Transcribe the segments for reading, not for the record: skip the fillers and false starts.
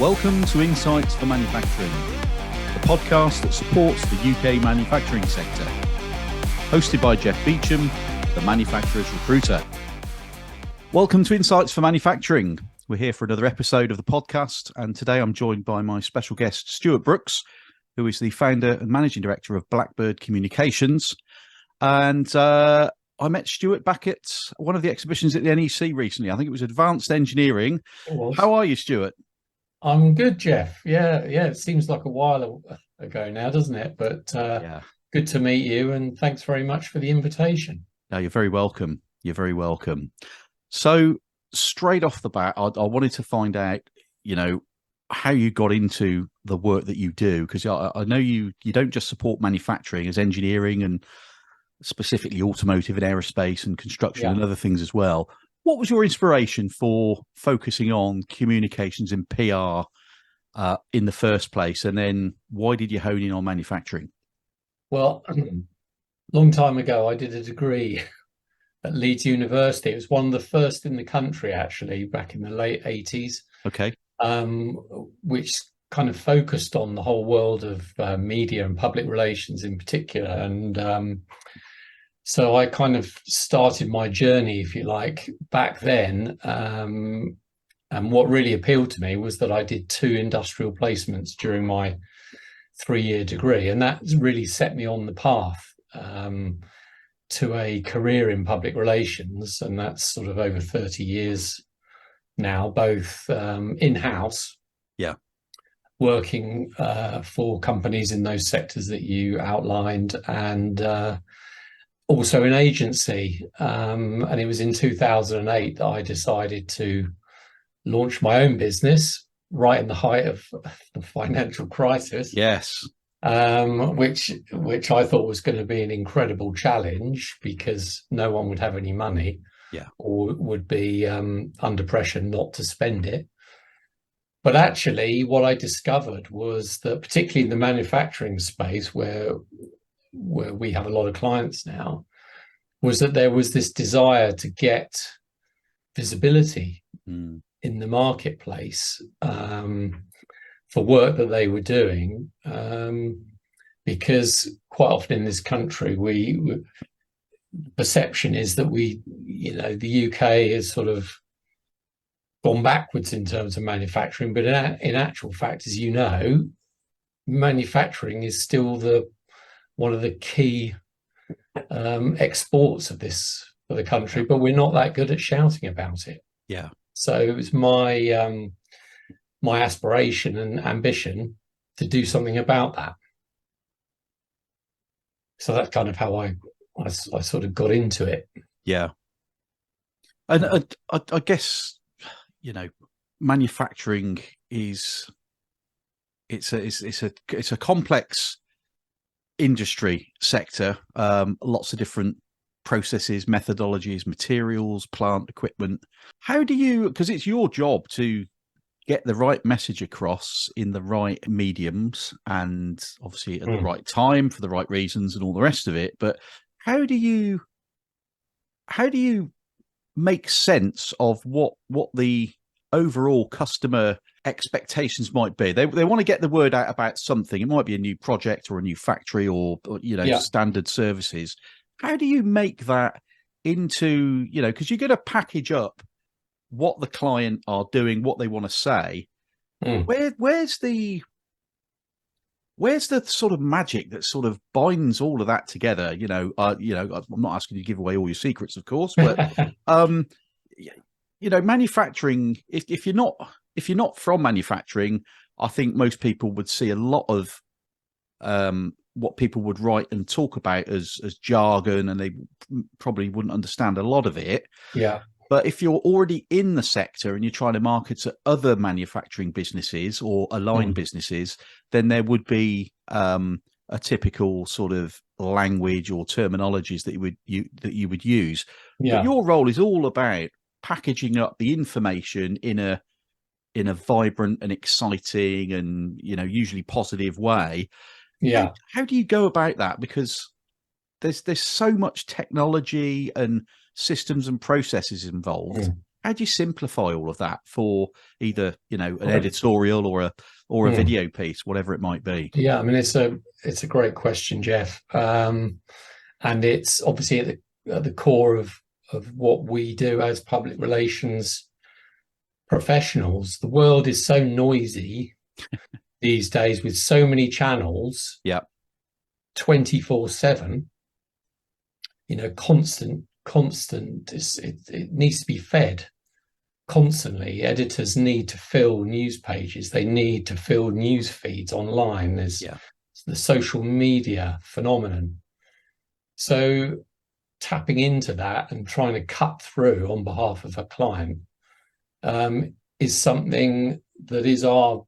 Welcome to Insights for Manufacturing, the podcast that supports the UK manufacturing sector. Hosted by Jeff Beecham, the manufacturer's recruiter. Welcome to Insights for Manufacturing. We're here for another episode of the podcast, and today I'm joined by my special guest, Stuart Brooks, who is the founder and managing director of Blackbird Communications. And I met Stuart back at one of the exhibitions at the NEC recently. I think it was Advanced Engineering. It was. How are you, Stuart? I'm good, Jeff. Yeah. It seems like a while ago now, doesn't it? But Good to meet you, and thanks very much for the invitation. No, you're very welcome. You're very welcome. So straight off the bat, I wanted to find out, how you got into the work that you do, because I know you don't just support manufacturing as engineering and specifically automotive and aerospace and construction and other things as well. What was your inspiration for focusing on communications and PR in the first place? And then why did you hone in on manufacturing? Well, long time ago, I did a degree at Leeds University. It was one of the first in the country, actually, back in the late 80s. Okay. Which kind of focused on the whole world of media and public relations in particular. And so I kind of started my journey, if you like, back then. And what really appealed to me was that I did 2 industrial placements during my 3-year degree. And that really set me on the path to a career in public relations. And that's sort of over 30 years now, both in-house, working for companies in those sectors that you outlined, and also in agency. And it was in 2008 that I decided to launch my own business, right in the height of the financial crisis. Yes. Which I thought was going to be an incredible challenge, because no one would have any money, or would be under pressure not to spend it. But actually, what I discovered was that, particularly in the manufacturing space, where we have a lot of clients now, was that there was this desire to get visibility in the marketplace for work that they were doing, because quite often in this country, perception is that the UK has sort of gone backwards in terms of manufacturing, but in actual fact, as you know, manufacturing is still one of the key exports of the country, but we're not that good at shouting about it. Yeah. So it was my aspiration and ambition to do something about that. So that's kind of how I sort of got into it. Yeah. And I guess, manufacturing it's a complex industry sector, lots of different processes, methodologies, materials, plant, equipment. How do you, because it's your job to get the right message across in the right mediums and obviously at the right time for the right reasons and all the rest of it, but how do you make sense of what the overall customer expectations might be? They want to get the word out about something. It might be a new project or a new factory or standard services. How do you make that into, because you're going to package up what the client are doing, what they want to say. Where's the sort of magic that sort of binds all of that together? I'm not asking you to give away all your secrets, of course, but manufacturing. If you're not from manufacturing, I think most people would see a lot of what people would write and talk about as jargon, and they probably wouldn't understand a lot of it. Yeah. But if you're already in the sector and you're trying to market to other manufacturing businesses or aligned businesses, then there would be a typical sort of language or terminologies that you would use. Yeah. But your role is all about packaging up the information in a vibrant and exciting and usually positive way. Yeah. How do you go about that? Because there's so much technology and systems and processes involved. how do you simplify all of that for either, an Right. editorial or a Mm. video piece, whatever it might be? Yeah, I mean, it's a great question, Jeff. And it's obviously at the core of what we do as public relations professionals. The world is so noisy these days with so many channels, Yeah. 24/7, constant. It needs to be fed constantly. Editors need to fill news pages. They need to fill news feeds online. There's the social media phenomenon. So tapping into that and trying to cut through on behalf of a client is something that is our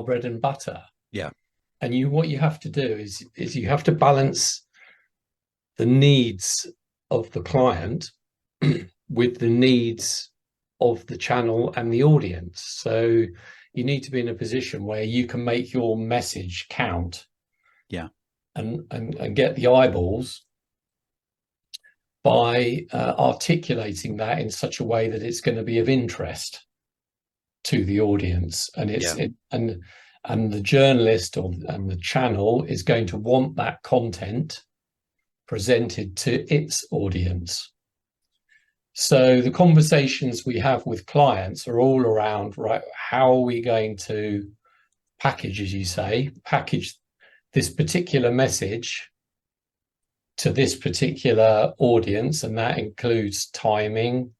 bread and butter. Yeah. And what you have to do is you have to balance the needs of the client with the needs of the channel and the audience. So you need to be in a position where you can make your message count. Yeah. And get the eyeballs by articulating that in such a way that it's going to be of interest to the audience, and and the journalist and the channel is going to want that content presented to its audience. So the conversations we have with clients are all around, right, how are we going to package, as you say, this particular message to this particular audience, and that includes timing.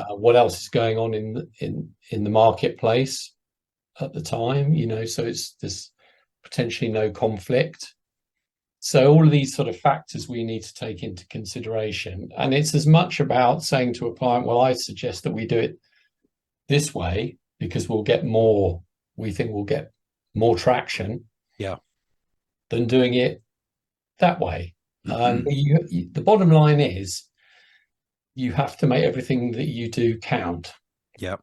What else is going on in the marketplace at the time? So there's potentially no conflict. So all of these sort of factors we need to take into consideration, and it's as much about saying to a client, "Well, I suggest that we do it this way because we think we'll get more traction, than doing it that way." But the bottom line is you have to make everything that you do count. Yeah.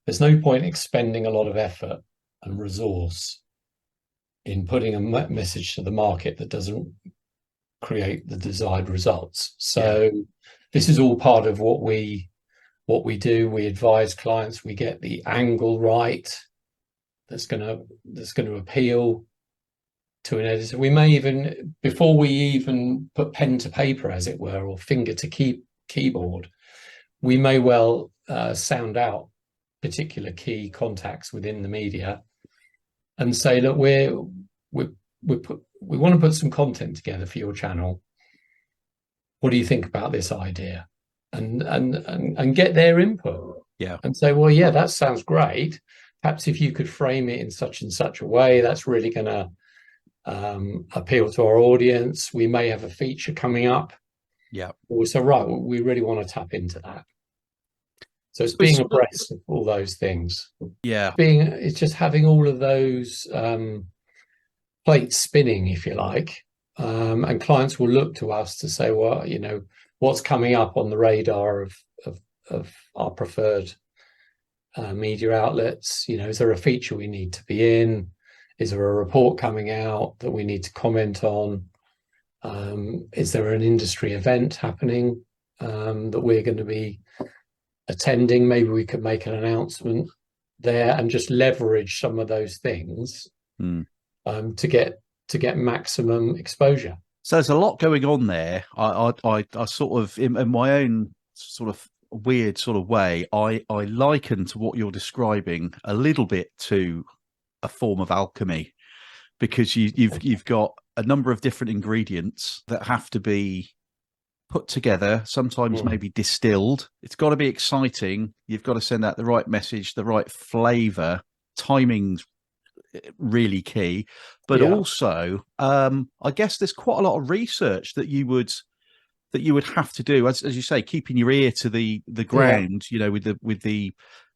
There's no point expending a lot of effort and resource in putting a message to the market that doesn't create the desired results. So this is all part of what we do. We advise clients, we get the angle right that's going to appeal to an editor. We may even, before we even put pen to paper, as it were, or finger to keyboard, we may well sound out particular key contacts within the media and say, look, we want to put some content together for your channel. What do you think about this idea? And get their input. Yeah. And say, well, yeah, that sounds great. Perhaps if you could frame it in such and such a way, that's really going to appeal to our audience. We may have a feature coming up. Yeah. So right, we really want to tap into that. So it's being abreast of all those things. Yeah. It's just having all of those plates spinning, if you like. And clients will look to us to say, well, what's coming up on the radar of our preferred media outlets? Is there a feature we need to be in? Is there a report coming out that we need to comment on? Is there an industry event happening that we're going to be attending? Maybe we could make an announcement there and just leverage some of those things to get maximum exposure. So there's a lot going on there. I sort of, in my own sort of weird sort of way, I liken to what you're describing a little bit to a form of alchemy, because you've got a number of different ingredients that have to be put together, sometimes maybe distilled. It's got to be exciting. You've got to send out the right message, the right flavor. Timing's really key, but also I guess there's quite a lot of research that you would have to do, as you say, keeping your ear to the ground, with the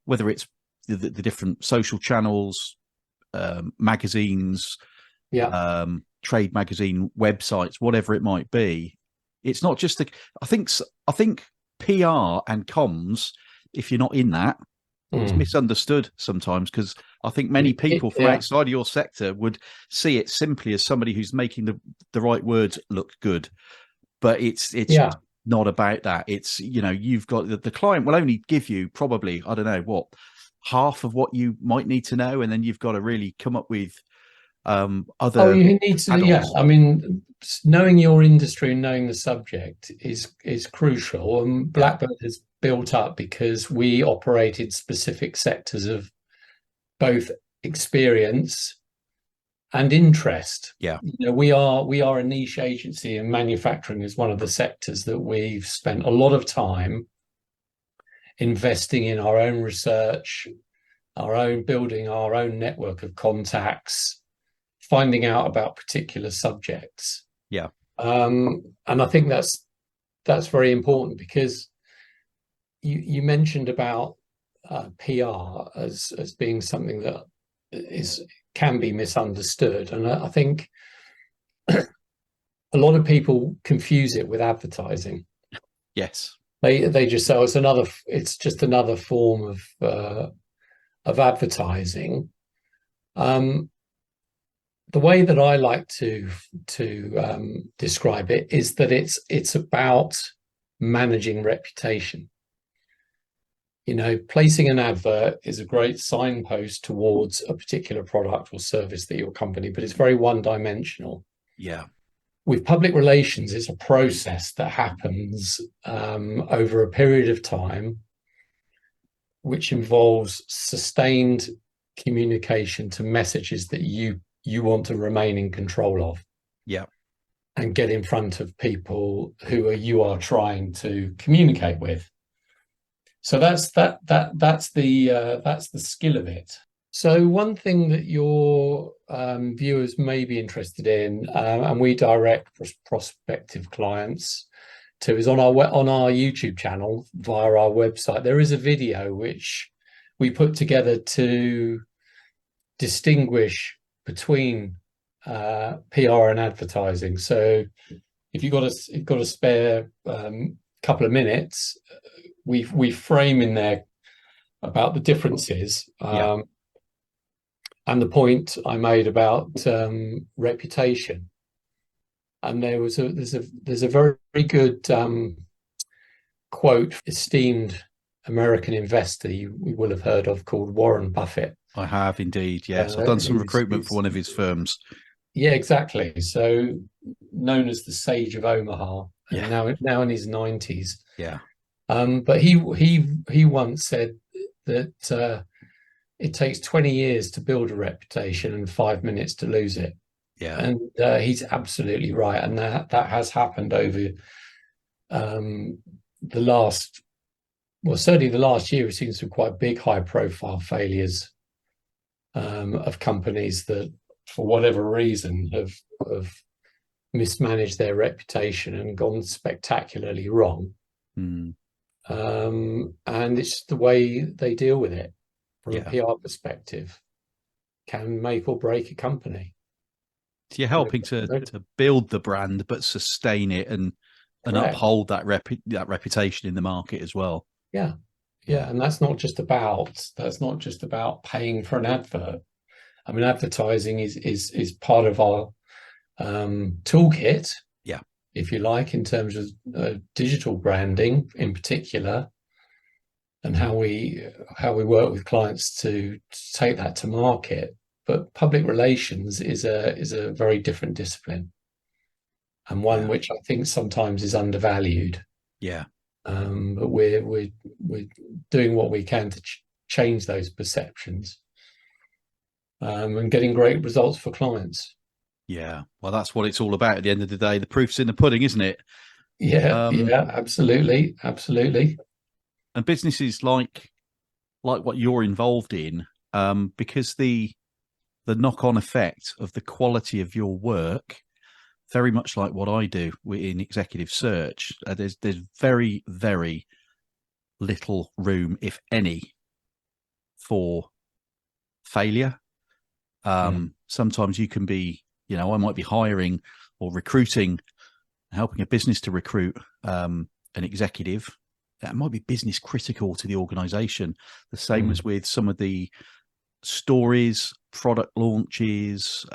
whether it's the different social channels, magazines, trade magazine websites, whatever it might be. It's not just I think PR and comms, if you're not in that, it's misunderstood sometimes, because I think many people from outside of your sector would see it simply as somebody who's making the right words look good, but it's not about that. It's, you've got the client will only give you probably, I don't know what, half of what you might need to know, and then you've got to really come up with Oh, other you need to, yeah. add-ons. I mean, knowing your industry and knowing the subject is crucial. And Yeah, Blackbird has built up because we operated specific sectors of both experience and interest. yeah, We are a niche agency, and manufacturing is one of the sectors that we've spent a lot of time investing in our own research, our own building, our own network of contacts, finding out about particular subjects. yeah, And I think that's very important, because you mentioned about PR as being something that can be misunderstood, and I think a lot of people confuse it with advertising. yes, They just say, oh, it's just another form of advertising. The way that I like to describe it is that it's about managing reputation. Placing an advert is a great signpost towards a particular product or service that your company, but it's very one-dimensional. yeah, With public relations, it's a process that happens over a period of time, which involves sustained communication to messages that you want to remain in control of, yeah, and get in front of people who you are trying to communicate with. So that's the skill of it. So one thing that your viewers may be interested in, and we direct prospective clients to, is on our YouTube channel via our website. There is a video which we put together to distinguish between PR and advertising. So if you've got a spare couple of minutes, we frame in there about the differences. yeah, And the point I made about reputation. And there's a very, very good quote, esteemed American investor you will have heard of, called Warren Buffett. I have indeed. Yes, I've done some recruitment for one of his firms. Yeah, exactly. So known as the Sage of Omaha, and Yeah, now in his 90s. yeah, But he once said that it takes 20 years to build a reputation and 5 minutes to lose it. yeah, And he's absolutely right. And that has happened over certainly the last year. We've seen some quite big, high profile failures of companies that, for whatever reason, have mismanaged their reputation and gone spectacularly wrong. mm. And it's the way they deal with it from a PR perspective can make or break a company. So you're helping to build the brand, but sustain it and uphold that reputation in the market as well. Yeah. And that's not just about paying for an advert. I mean, advertising is part of our toolkit, if you like, in terms of digital branding in particular, and how we work with clients to take that to market. But public relations is a very different discipline, and one which I think sometimes is undervalued. Yeah. But we're doing what we can to change those perceptions, and getting great results for clients. Yeah. Well, that's what it's all about at the end of the day. The proof's in the pudding, isn't it? Yeah, absolutely. And businesses like what you're involved in, because the knock-on effect of the quality of your work, very much like what I do in executive search, there's very, very little room, if any, for failure. Sometimes you can be, I might be hiring or recruiting, helping a business to recruit an executive that might be business critical to the organization. The same as with some of the stories, product launches,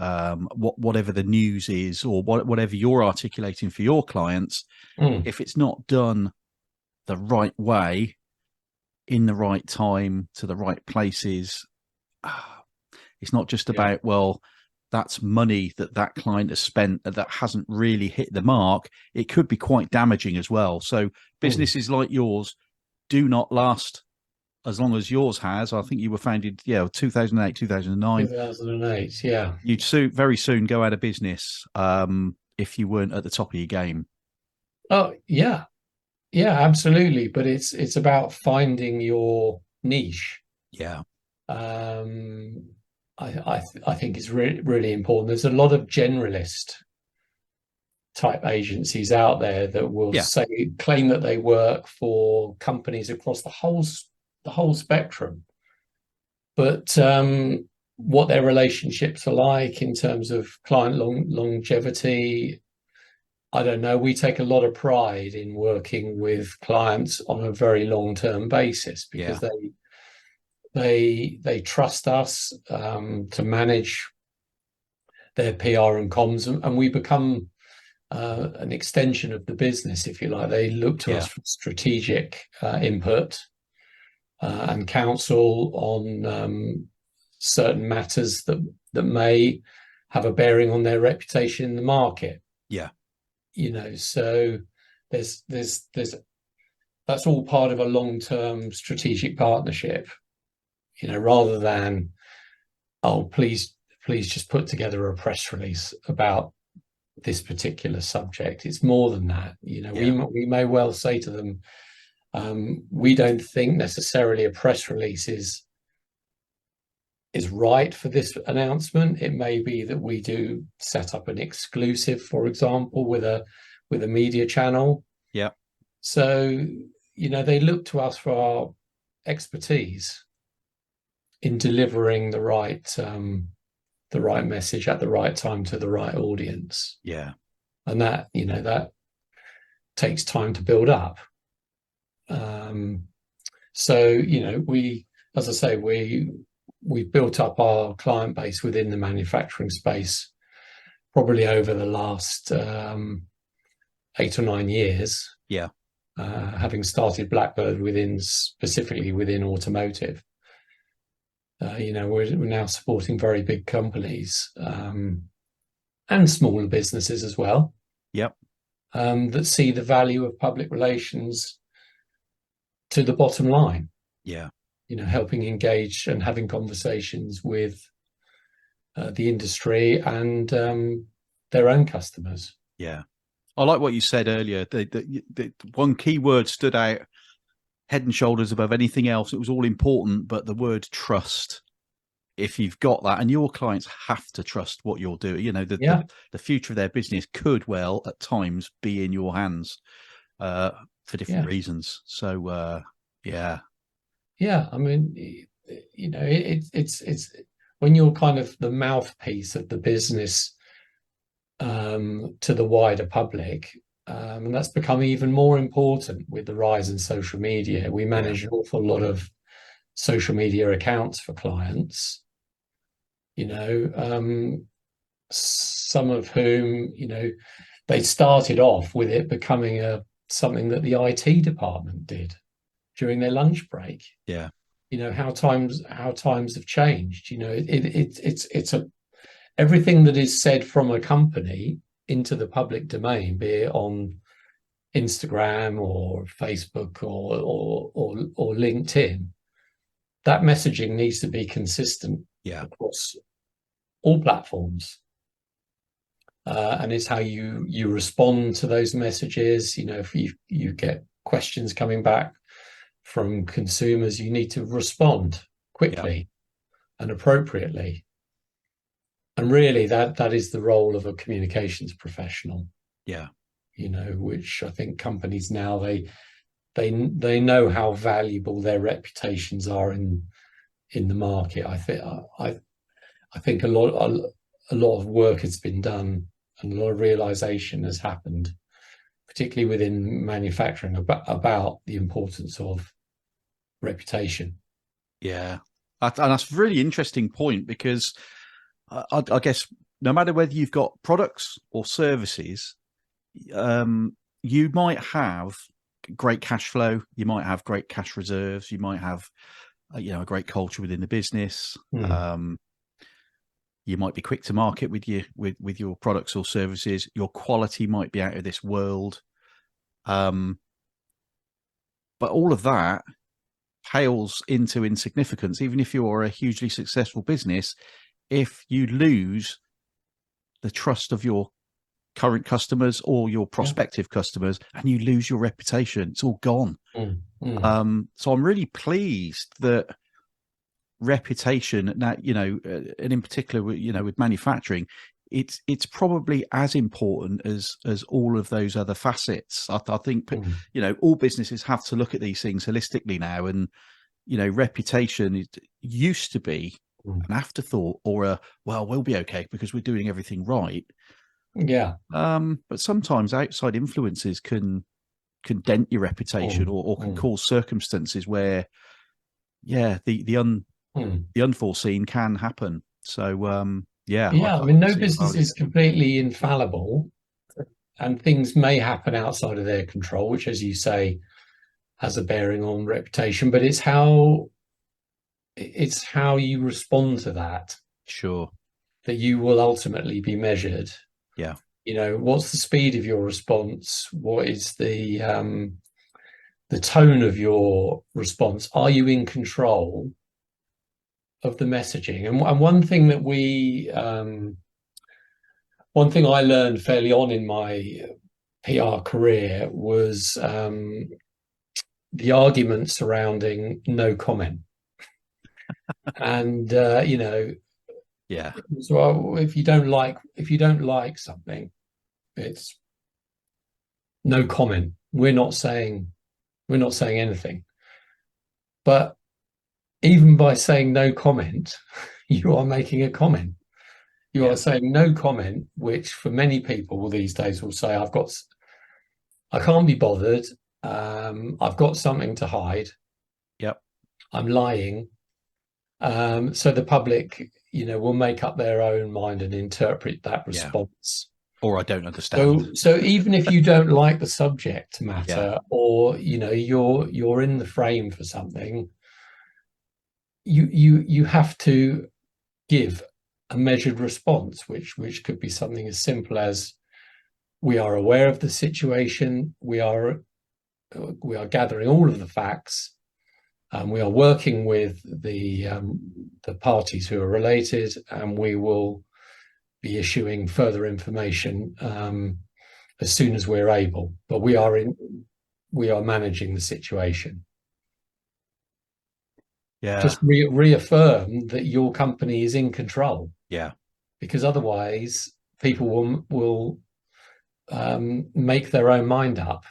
whatever the news is, or whatever you're articulating for your clients, if it's not done the right way, in the right time, to the right places, it's not just about, well, that's money that client has spent that hasn't really hit the mark. It could be quite damaging as well. So businesses like yours do not last as long as yours has. I think you were founded, 2008, 2009. 2008, yeah. You'd very soon go out of business if you weren't at the top of your game. Oh, yeah. Yeah, absolutely. But it's about finding your niche. Yeah. I think it's really important. There's a lot of generalist type agencies out there that will claim that they work for companies across the whole spectrum, but what their relationships are like in terms of client longevity, I don't know. We take a lot of pride in working with clients on a very long-term basis because they trust us to manage their PR and comms, and we become an extension of the business, if you like. They look to us for strategic input and counsel on certain matters that may have a bearing on their reputation in the market. Yeah. So there's that's all part of a long-term strategic partnership, rather than, oh, please just put together a press release about this particular subject. It's more than that. We may well say to them, we don't think necessarily a press release is right for this announcement. It may be that we do set up an exclusive, for example, with a media channel. Yeah. So, they look to us for our expertise in delivering the right message at the right time to the right audience. Yeah. And that takes time to build up. So, we, as I say, we built up our client base within the manufacturing space probably over the last 8 or 9 years. Yeah. Having started Blackbird specifically within automotive. We're now supporting very big companies and smaller businesses as well. Yep. That see the value of public relations to the bottom line. Yeah. Helping engage and having conversations with the industry and their own customers. Yeah. I like what you said earlier. The one key word stood out head and shoulders above anything else. It was all important, but the word trust. If you've got that, and your clients have to trust what you're doing, the future of their business could well at times be in your hands for different reasons. So, yeah. I mean, it's when you're kind of the mouthpiece of the business to the wider public, and that's become even more important with the rise in social media. We manage an awful lot of social media accounts for clients, some of whom, they started off with it becoming something that the IT department did during their lunch break. Yeah. How times have changed. It's everything that is said from a company into the public domain, be it on Instagram or Facebook or LinkedIn. That messaging needs to be consistent across all platforms. And it's how you respond to those messages. If you get questions coming back from consumers, you need to respond quickly and appropriately. And really that is the role of a communications professional. Yeah. Which I think companies now, they know how valuable their reputations are in the market. I think a lot of work has been done and a lot of realization has happened, particularly within manufacturing, about the importance of reputation. Yeah. And that's a really interesting point, because I guess no matter whether you've got products or services, you might have great cash flow, you might have great cash reserves, you might have a great culture within the business. You might be quick to market with your products or services. Your quality might be out of this world. But all of that pales into insignificance, even if you're a hugely successful business, if you lose the trust of your current customers or your prospective customers, and you lose your reputation. It's all gone. So I'm really pleased that reputation now, and in particular, with manufacturing, it's probably as important as all of those other facets. I think all businesses have to look at these things holistically now, and reputation, it used to be an afterthought, or we'll be okay because we're doing everything right. But sometimes outside influences can dent your reputation, or can cause circumstances where the unforeseen can happen. So I mean, no business is completely infallible, and things may happen outside of their control, which, as you say, has a bearing on reputation. But it's how you respond to that. Sure. That you will ultimately be measured. Yeah. What's the speed of your response? What is the tone of your response? Are you in control of the messaging? And one thing that one thing I learned fairly on in my PR career was the argument surrounding no comment. And so if you don't like something, it's no comment. We're not saying anything. But even by saying no comment, you are making a comment. You are saying no comment, which for many people these days will say, I can't be bothered. I've got something to hide. Yep. I'm lying. So the public, will make up their own mind and interpret that response. Or I don't understand. So even if you don't like the subject matter, or you're in the frame for something, you have to give a measured response, which could be something as simple as, we are aware of the situation, we are gathering all of the facts, we are working with the parties who are related, and we will be issuing further information as soon as we're able. But we are managing the situation. Just reaffirm that your company is in control. Because otherwise people will make their own mind up,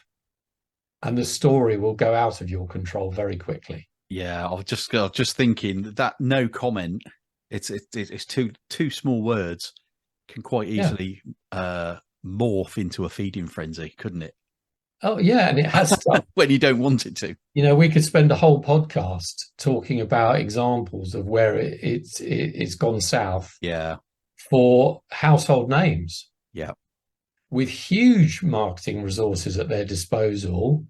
and the story will go out of your control very quickly. I was just thinking that no comment, it's two small words, can quite easily morph into a feeding frenzy, couldn't it? Oh yeah, and it has when you don't want it to. We could spend a whole podcast talking about examples of where it's gone south. For household names. With huge marketing resources at their disposal,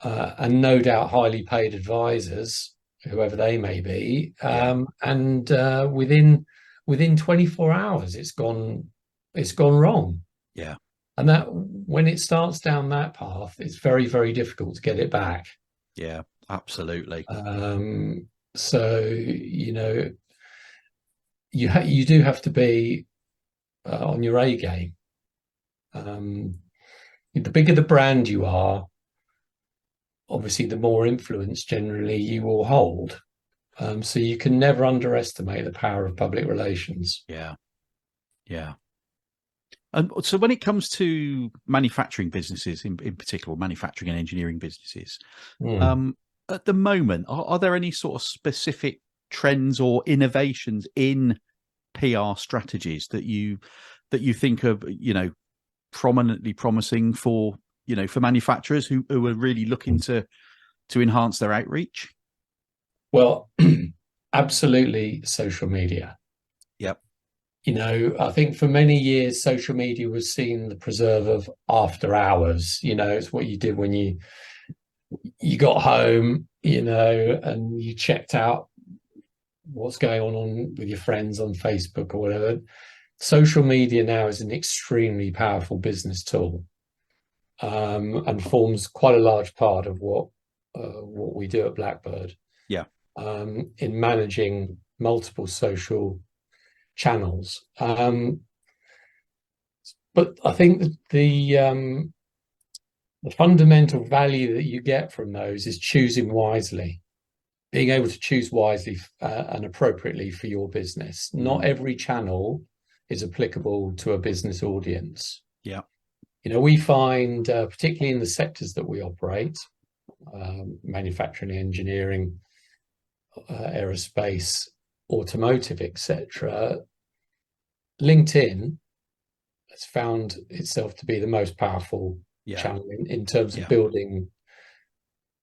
and no doubt highly paid advisors, whoever they may be, and within 24 hours, it's gone wrong. And that, when it starts down that path, it's very, very difficult to get it back. Absolutely. So you do have to be on your A game. The bigger the brand you are, obviously the more influence generally you will hold. So you can never underestimate the power of public relations. And so when it comes to manufacturing businesses, in particular, manufacturing and engineering businesses, at the moment, are there any sort of specific trends or innovations in PR strategies that you think are prominently promising for manufacturers who are really looking to enhance their outreach? Well, Absolutely, social media. Yep. I think for many years, social media was seen the preserve of after hours. It's what you did when you got home, and you checked out what's going on with your friends on Facebook or whatever. Social media now is an extremely powerful business tool, and forms quite a large part of what we do at Blackbird, Yeah. in managing multiple social channels. But I think that the fundamental value that you get from those is choosing wisely, being able to choose wisely and appropriately for your business. Not every channel is applicable to a business audience. Yeah. We find, particularly in the sectors that we operate, manufacturing, engineering, aerospace, automotive, etc., LinkedIn has found itself to be the most powerful channel in terms of building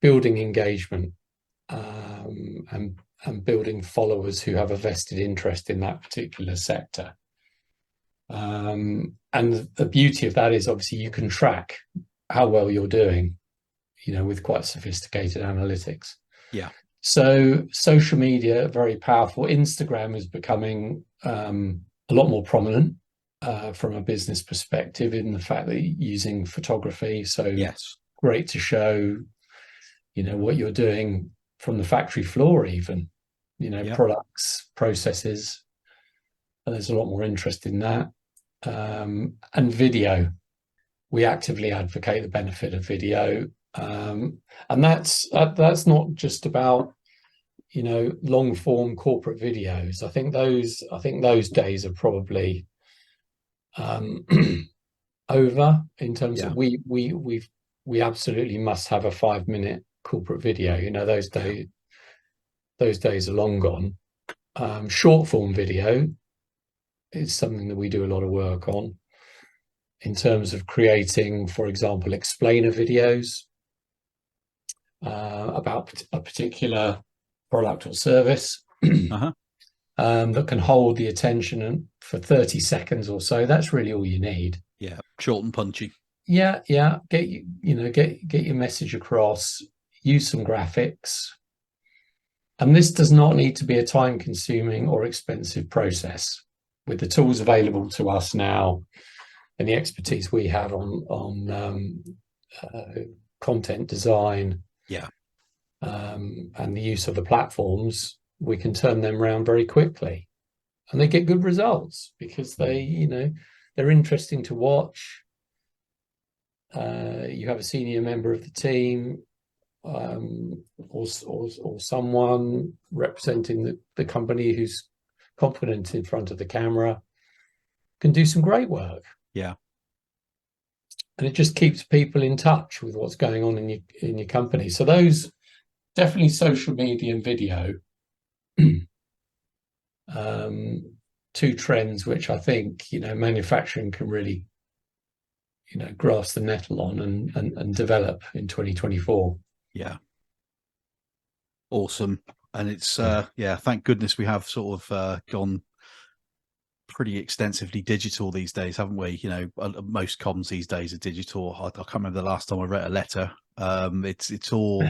engagement, and building followers who have a vested interest in that particular sector. And the beauty of that is obviously you can track how well you're doing, with quite sophisticated analytics. Yeah. So social media, very powerful. Instagram is becoming a lot more prominent from a business perspective, in the fact that you're using photography. So yes, great to show, what you're doing from the factory floor, even, products, processes. And there's a lot more interest in that. And video. We actively advocate the benefit of video. And that's not just about, long form corporate videos. I think those days are probably over, in terms of we absolutely must have a 5-minute corporate video. Those days are long gone. Short form video is something that we do a lot of work on, in terms of creating, for example, explainer videos about a particular product or service, that can hold the attention for 30 seconds or so. That's really all you need. Yeah, short and punchy. Yeah. Get your message across. Use some graphics. And this does not need to be a time-consuming or expensive process. With the tools available to us now, and the expertise we have on content design, and the use of the platforms, we can turn them around very quickly, and they get good results because they're interesting to watch. You have a senior member of the team, or someone representing the company who's confident in front of the camera, can do some great work. Yeah. And it just keeps people in touch with what's going on in your company. So those, definitely social media and video, two trends which I think manufacturing can really grasp the nettle on and develop in 2024. Yeah. Awesome. And it's thank goodness we have sort of gone pretty extensively digital these days, haven't we? Most comms these days are digital. I can't remember the last time I read a letter. It's all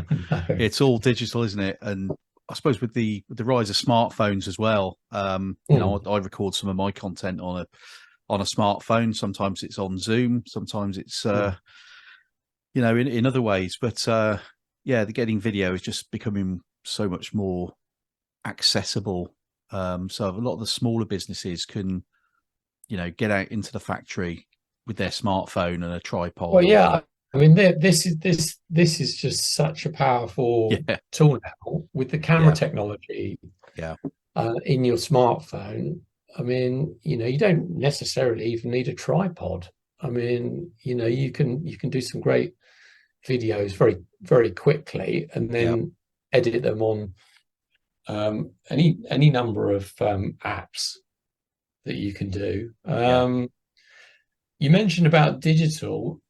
it's all digital, isn't it? And I suppose with the rise of smartphones as well, I record some of my content on a smartphone. Sometimes it's on Zoom, sometimes it's in other ways. But the getting video is just becoming so much more accessible. So a lot of the smaller businesses can, get out into the factory with their smartphone and a tripod. Well, yeah. I mean, this is just such a powerful tool now with the camera technology. Yeah. In your smartphone. I mean, you don't necessarily even need a tripod. I mean, you can do some great videos very, very quickly, and then edit them on any number of apps that you can do. You mentioned about digital,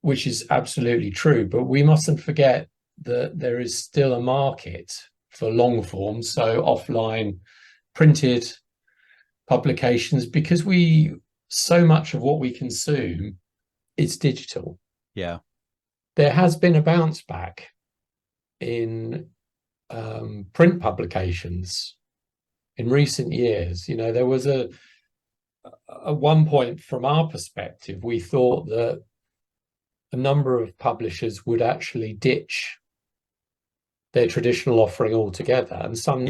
which is absolutely true, but we mustn't forget that there is still a market for long form, so offline printed publications, because so much of what we consume is digital. Yeah. There has been a bounce back in print publications in recent years. There was at one point, from our perspective, we thought that a number of publishers would actually ditch their traditional offering altogether, and some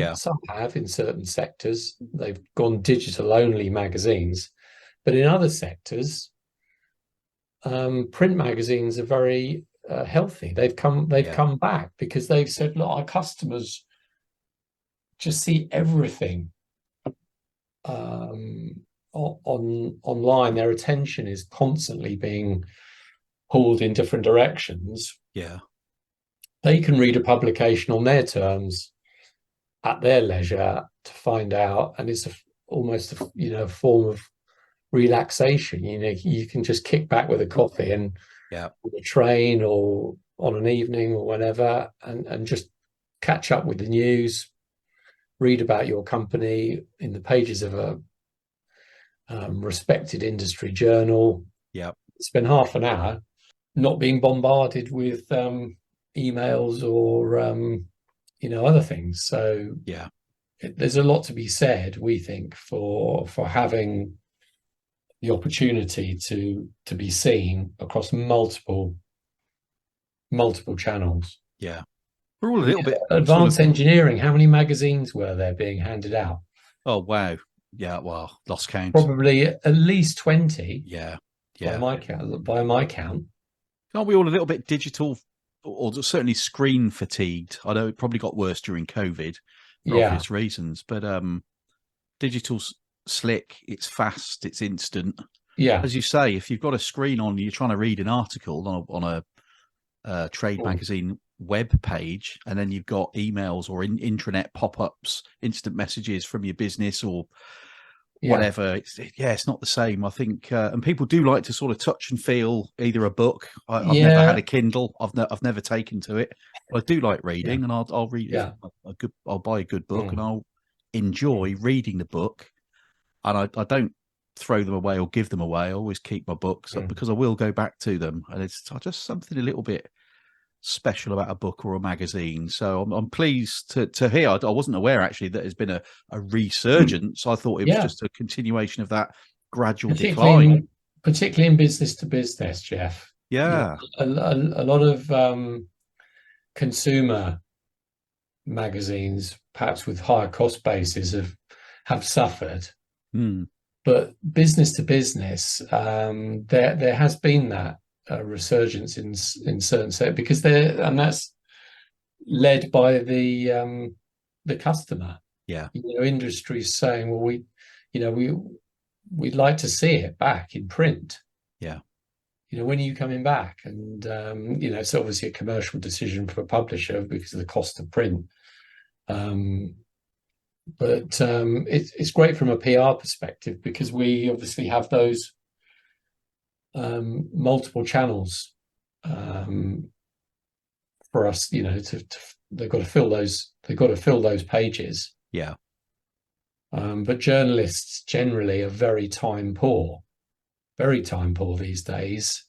have in certain sectors. They've gone digital only magazines, but in other sectors, print magazines are very healthy. They've come back because they've said, look, our customers just see everything online. Their attention is constantly being pulled in different directions. Yeah. They can read a publication on their terms at their leisure to find out, and it's almost a form of relaxation. You can just kick back with a coffee and on a train or on an evening or whenever, and just catch up with the news, read about your company in the pages of a respected industry journal. Spend half an hour not being bombarded with emails or other things. So there's a lot to be said, we think, for having the opportunity to be seen across multiple channels. We're all a little bit advanced engineering. How many magazines were there being handed out? Oh wow. Well, lost count. Probably at least 20. By my count. Aren't we all a little bit digital, or certainly screen fatigued? I know it probably got worse during COVID for obvious reasons, but digital's slick, it's fast, it's instant. As you say, if you've got a screen on, you're trying to read an article on a trade magazine web page, and then you've got emails or intranet pop-ups, instant messages from your business or whatever. It's not the same, I think. And people do like to sort of touch and feel either a book. I've never had a Kindle. I've never taken to it. But I do like reading, and I'll read I'll buy a good book, and I'll enjoy reading the book. And I don't throw them away or give them away. I always keep my books because I will go back to them, and it's just something a little bit special about a book or a magazine. So I'm pleased to hear. I wasn't aware actually that there's been a resurgence. I thought it was just a continuation of that gradual decline. Particularly in business to business, Jeff. A lot of consumer magazines, perhaps with higher cost bases, have suffered. But business to business, there has been that resurgence in certain sectors, because that's led by the customer. Industries saying, well, we'd like to see it back in print. When are you coming back? And it's obviously a commercial decision for a publisher because of the cost of print. But it's great from a PR perspective, because we obviously have those multiple channels for us. They've got to fill those pages. But journalists generally are very time poor these days,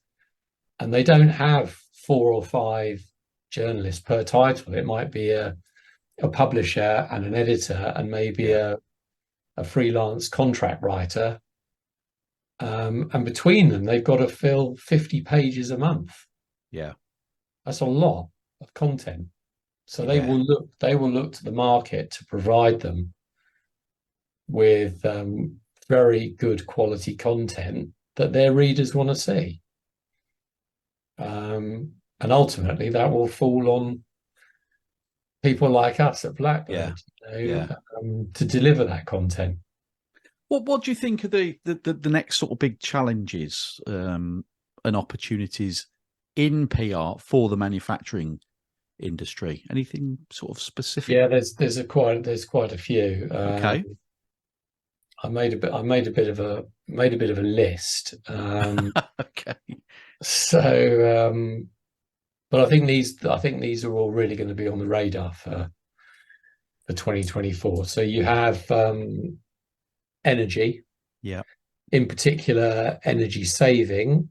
and they don't have 4 or 5 journalists per title. It might be a publisher and an editor and maybe a freelance contract writer, and between them they've got to fill 50 pages a month. That's a lot of content. So they will look to the market to provide them with very good quality content that their readers want to see, and ultimately that will fall on people like us at Blackbird to deliver that content. What do you think are the next sort of big challenges and opportunities in PR for the manufacturing industry? Anything sort of specific? There's quite a few. Okay. I made a bit of a list. Okay. So, but I think these are all really going to be on the radar for for 2024. So you have energy, Yeah. in particular energy saving,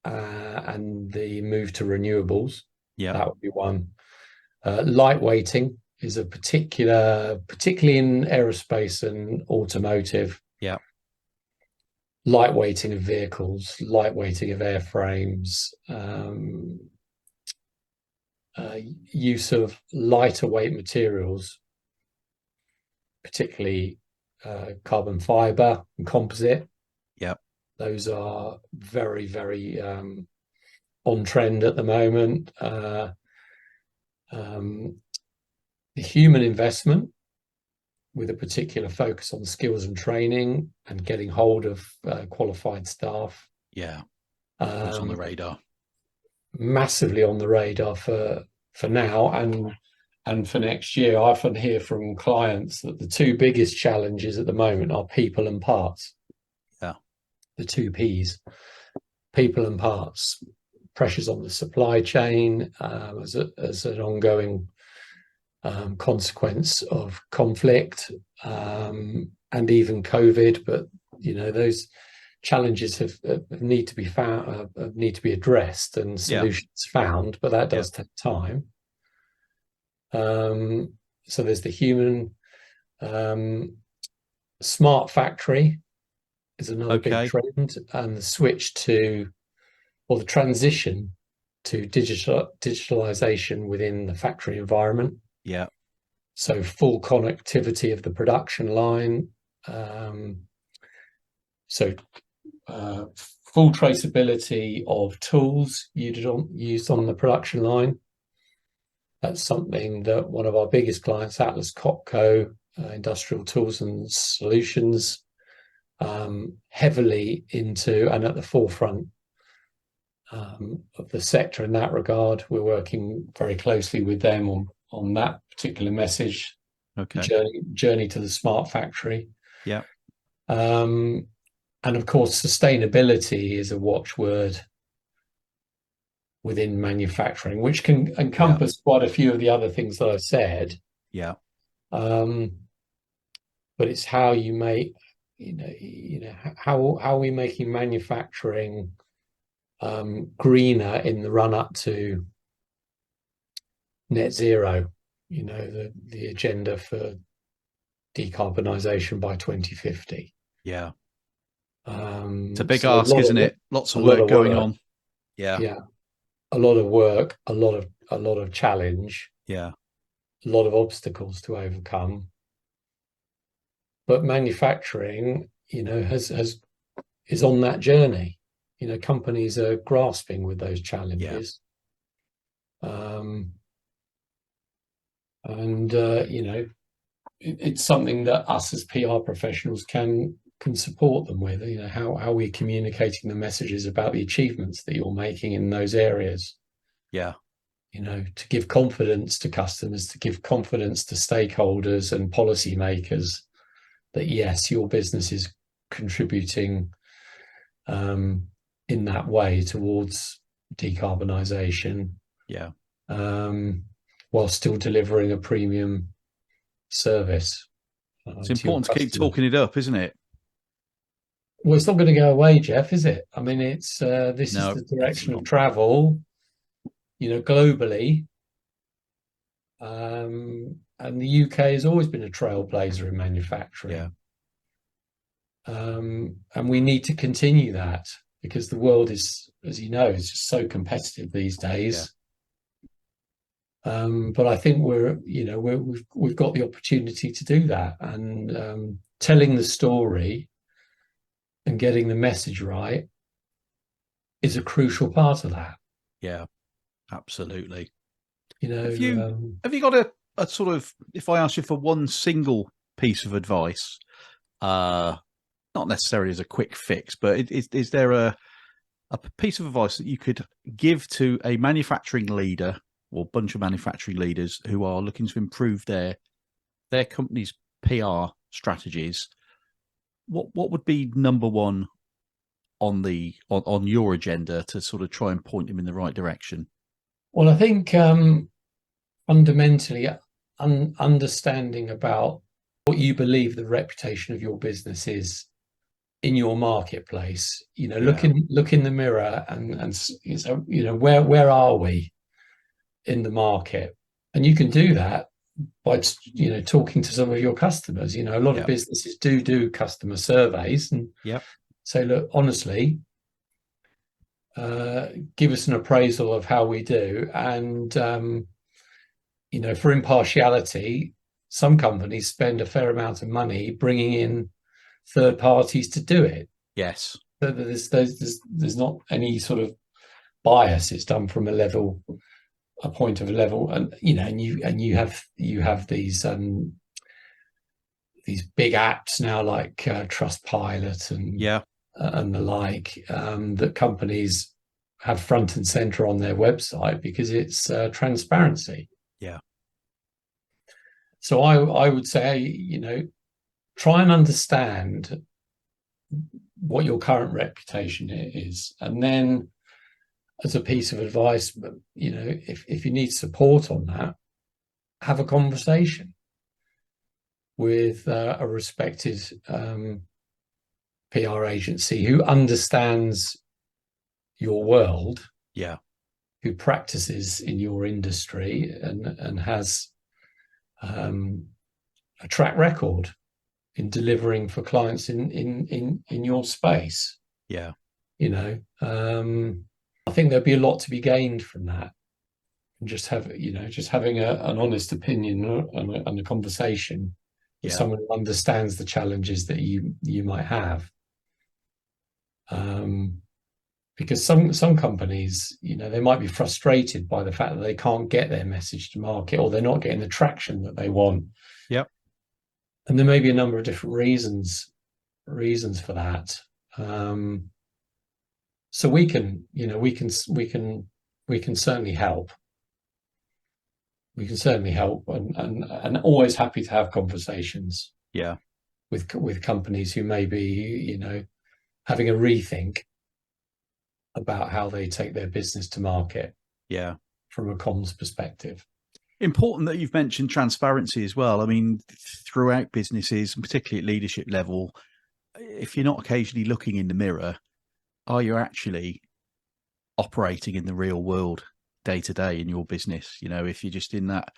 and the move to renewables. Yeah. That would be one. Lightweighting is a particularly in aerospace and automotive. Yeah. Lightweighting of vehicles, lightweighting of airframes, use of lighter weight materials, particularly carbon fiber and composite. Yeah. Those are very, very on trend at the moment. The human investment, with a particular focus on skills and training and getting hold of qualified staff. Yeah. Always on the radar. Massively on the radar for now and for next year. I often hear from clients that the two biggest challenges at the moment are people and parts. Yeah. The two P's, people and parts. Pressures on the supply chain as an ongoing consequence of conflict and even COVID. But those challenges have need to be found, need to be addressed, and solutions found. But that does take time. So there's the human. Smart factory is another big trend, and the switch to, or the transition to digitalization within the factory environment. Yeah. So full connectivity of the production line. Full traceability of tools used on the production line. That's something that one of our biggest clients, Atlas Copco, Industrial Tools and Solutions, heavily into and at the forefront of the sector in that regard. We're working very closely with them on that particular message. Journey to the smart factory. Yeah. And of course, sustainability is a watchword within manufacturing, which can encompass quite a few of the other things that I've said. Yeah. But it's how you make, how are we making manufacturing greener in the run up to net zero? The agenda for decarbonisation by 2050. Yeah. It's a big ask, isn't it? Lots of work going on. Yeah. A lot of work, a lot of challenge. Yeah. A lot of obstacles to overcome. But manufacturing, is on that journey. Companies are grasping with those challenges. It's something that us as PR professionals can support them with. How are we communicating the messages about the achievements that you're making in those areas? Yeah. To give confidence to customers, to give confidence to stakeholders and policymakers that yes, your business is contributing in that way towards decarbonisation. Yeah. While still delivering a premium service. It's important to keep talking it up, isn't it? Well, it's not going to go away, Jeff, is it? I mean, it's this is the direction of travel, globally. And the UK has always been a trailblazer in manufacturing. Yeah. And we need to continue that because the world is, as you know, is just so competitive these days. But I think we've got the opportunity to do that, and telling the story and getting the message right is a crucial part of that. Yeah, absolutely. Have you got a sort of, if I ask you for one single piece of advice, not necessarily as a quick fix, but is there a piece of advice that you could give to a manufacturing leader or bunch of manufacturing leaders who are looking to improve their company's PR strategies? What would be number one on your agenda to sort of try and point them in the right direction? Well, I think fundamentally understanding about what you believe the reputation of your business is in your marketplace. Look in the mirror and so, where are we in the market? And you can do that by talking to some of your customers. A lot of businesses do customer surveys and say, look, honestly, give us an appraisal of how we do. And for impartiality, some companies spend a fair amount of money bringing in third parties to do it. Yes. So there's not any sort of bias. It's done from a point of a level, and you have these big apps now like Trustpilot and the like, that companies have front and center on their website because it's transparency. Yeah. So I would say, try and understand what your current reputation is, and then, as a piece of advice, if you need support on that, have a conversation with a respected PR agency who understands your world, who practices in your industry and has a track record in delivering for clients in your space. I think there'd be a lot to be gained from that. And just having an honest opinion and a conversation with someone who understands the challenges that you might have. Because some companies, they might be frustrated by the fact that they can't get their message to market, or they're not getting the traction that they want. And there may be a number of different reasons for that. So we can certainly help. We can certainly help, and always happy to have conversations. With companies who may be, having a rethink about how they take their business to market. From a comms perspective. Important that you've mentioned transparency as well. I mean, throughout businesses, and particularly at leadership level, if you're not occasionally looking in the mirror, are you actually operating in the real world day to day in your business? If you're just in that,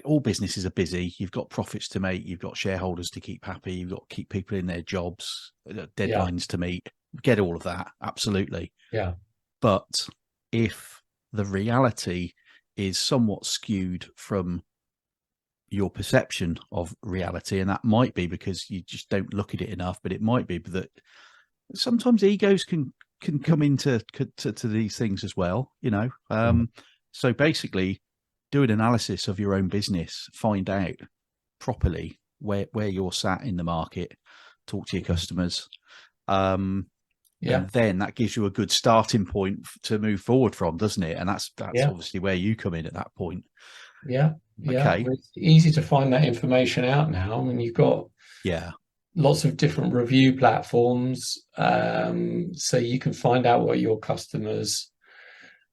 all businesses are busy. You've got profits to make. You've got shareholders to keep happy. You've got to keep people in their jobs, deadlines to meet. Get all of that. Absolutely. But if the reality is somewhat skewed from your perception of reality, and that might be because you just don't look at it enough, but it might be that sometimes egos can come into to these things as well, So basically, do an analysis of your own business, find out properly where you're sat in the market, talk to your customers, and then that gives you a good starting point to move forward from, doesn't it? And that's obviously where you come in at that point. Okay. It's easy to find that information out now. I mean, you've got lots of different review platforms, so you can find out what your customers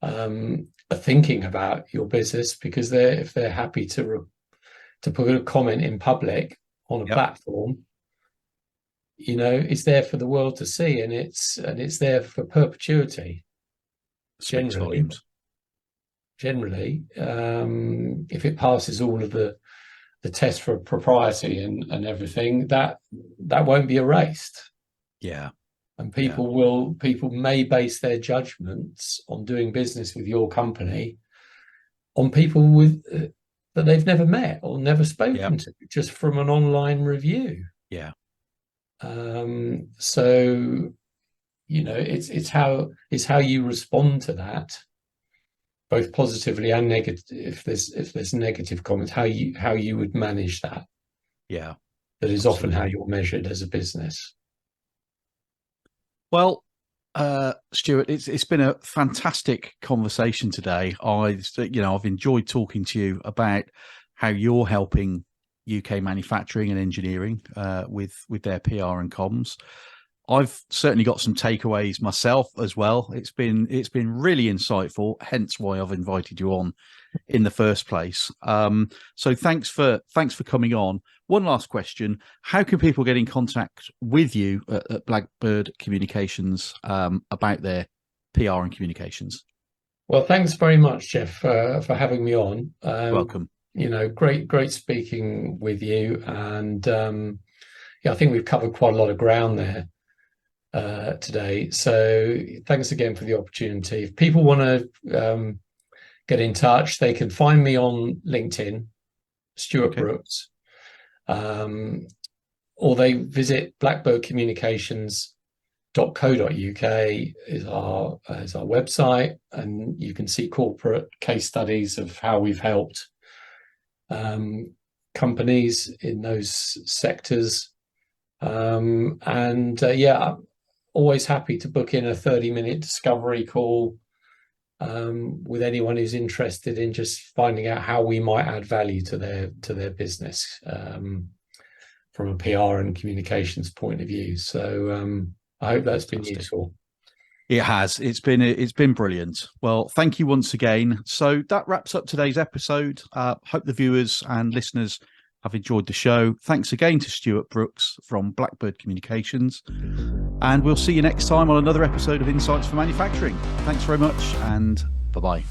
are thinking about your business, because if they're happy to put a comment in public on a platform, it's there for the world to see, and it's there for perpetuity. Generally, if it passes all of the test for propriety and everything, that won't be erased. And people may base their judgments on doing business with your company on people that they've never met or never spoken to, just from an online review. So it's how you respond to that, both positively and negative. If there's negative comments, how you would manage that. That is often how you're measured as a business. Well, Stuart, it's been a fantastic conversation today. I've enjoyed talking to you about how you're helping UK manufacturing and engineering with their PR and comms. I've certainly got some takeaways myself as well. It's been really insightful, hence why I've invited you on in the first place. So thanks for coming on. One last question: how can people get in contact with you at Blackbird Communications about their PR and communications? Well, thanks very much, Jeff, for having me on. Welcome. Great speaking with you, and I think we've covered quite a lot of ground there today. So thanks again for the opportunity. If people want to get in touch, they can find me on LinkedIn, Stuart Brooks, or they visit blackbirdcommunications.co.uk is our website, and you can see corporate case studies of how we've helped companies in those sectors. I'm always happy to book in a 30-minute discovery call with anyone who's interested in just finding out how we might add value to their business from a PR and communications point of view. So I hope that's been useful. It has. It's been brilliant. Well, thank you once again. So that wraps up today's episode. Hope the viewers and listeners have enjoyed the show. Thanks again to Stuart Brooks from Blackbird Communications. And we'll see you next time on another episode of Insights for Manufacturing. Thanks very much, and bye-bye.